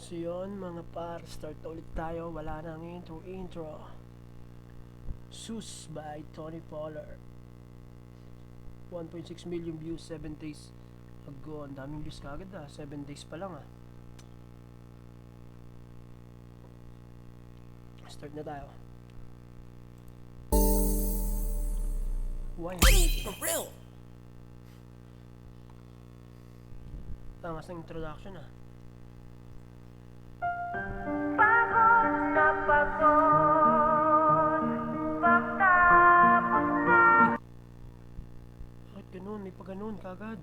So yun mga par, start ulit tayo. Wala nang intro. Sus by Tony Pollard. 1.6 million views 7 days ago. Ang daming views kagad 7 days pa lang Start na tayo. Why for real? Tangas ng introduction Pagod na pagod, pagtapos na. Bakit ganun? May pa ganun kagad.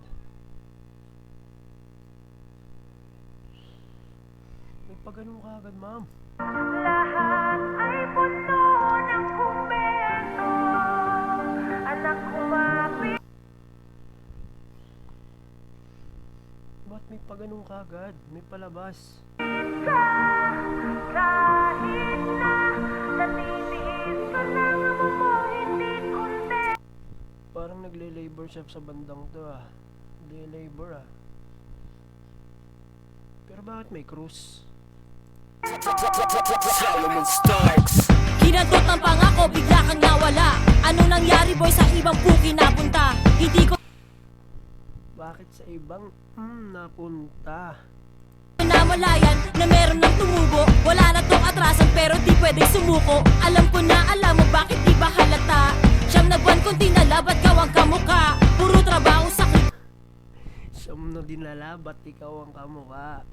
May pa ganun kagad, ma'am. Lahat ay puno ng kumento. Anak kumapit Ba't may pa ganun kagad? May palabas. ka, kahit na natitiis ka ng mo hindi konti. Parang nagle-labor siya sa bandang to Nagle-labor Pero bakit may cruise? Solomon Starks. Kinantot ng pangako, bigla kang nawala. Anong nangyari boy sa ibang puki napunta? Hindi ko Bakit sa ibang napunta? namalayan na meron ng tumubo. Wala na tong atrasan pero di pwedeng sumuko. Alam ko na alam mo bakit di ba halata. Siyam na buwan kong tinalabat gawang kamuka. Puro trabaho sakit. Siyam na dinala, ba't ikaw ang kamukha?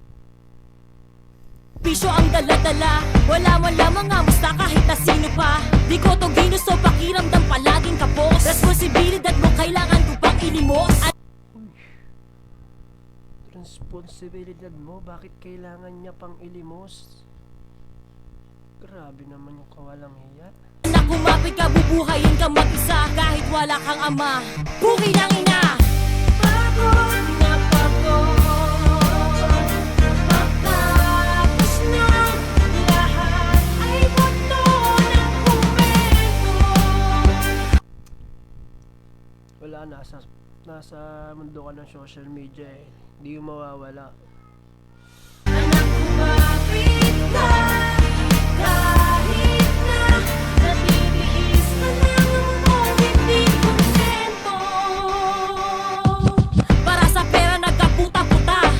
Pisyo ang dala-dala. Wala mo lamang nga musta kahit na sino pa. Di ko to ginusto pakiramdam palaging kapos. Responsibilidad mo kailangan ko pang ilimos. Responsibilidad mo, bakit kailangan niya pang ilimos? Grabe naman yung kawalang hiya. Na kumapit ka, bubuhayin ka mag-isa kahit wala kang ama. Puki ng ina. Pagod na pagod, pagtapos na lahat ay buto ng kumento. Wala, nasa mundo ka ng social media Hindi yung mawawala. Anak kumapit ka, kahit na natitiis ka ng mo hindi kontento. Para sa pera nagkaputa-puta,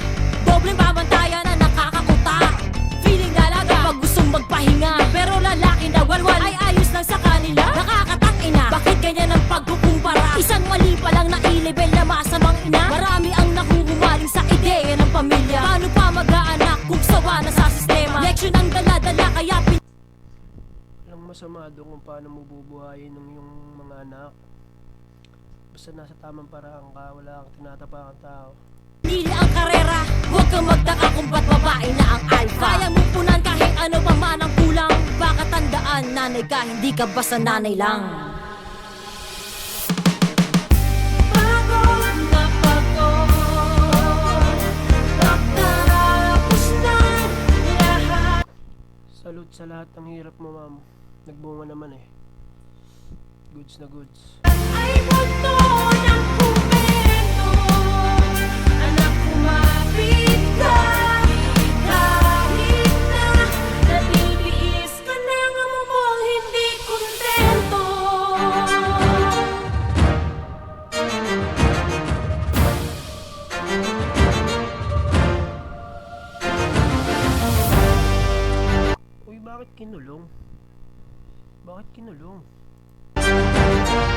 dobleng pamantayan na nakakakuta. Feeling dalaga pag gustong magpahinga, pero lalaki na walwal ay ayos lang sa kanila. Nakakatangina, bakit ganyan ang pagkukumpara? Isang mali pa lang na i-level na masamang ina. Marami ang nakuhumaling sa ideya ng pamilya. Paano pa mag-aanak kung sawa na sa sistema? Leksyon ang dala-dala kaya Walang masama doon kung paano mo bubuhayin ng iyong mga anak. Basta nasa tamang paraan ka, wala kang tinatapakang tao. pinili ang karera. Huwag kang magtaka kung ba't babae na ang alpha. Kaya mong punan kahit ano pa man ang kulang. Baka tandaan, nanay ka, hindi ka basta nanay lang. Pagod na pagod, pagtapos na lahat. Salute sa lahat ng hirap mo, ma'am. Nagbunga naman Goods na goods. Ay buto ng kumento. Anak kumapit ka, kahit na natitiis ka ng mo hindi kontento. Uy, bakit kinulong? Bakit kinulong? Pagod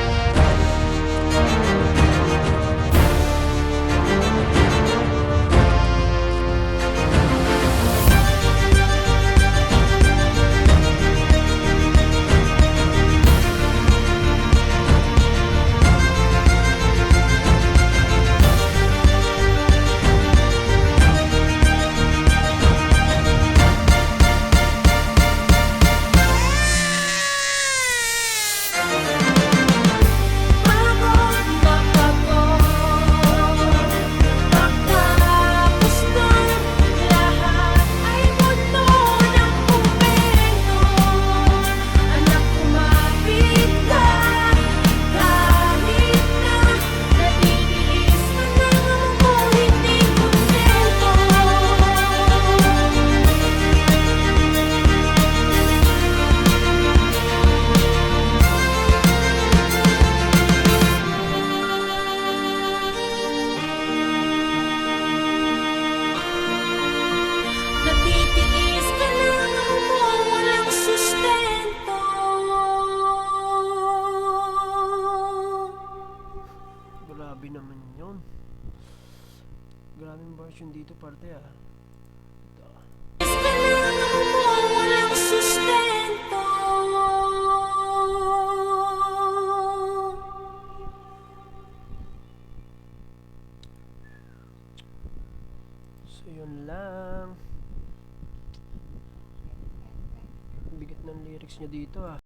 Grabe naman yun. Grabe yung version dito parte ah. Ito. Kailangan mo walang sustento. So yun lang. Bigat ng lyrics niya dito ah.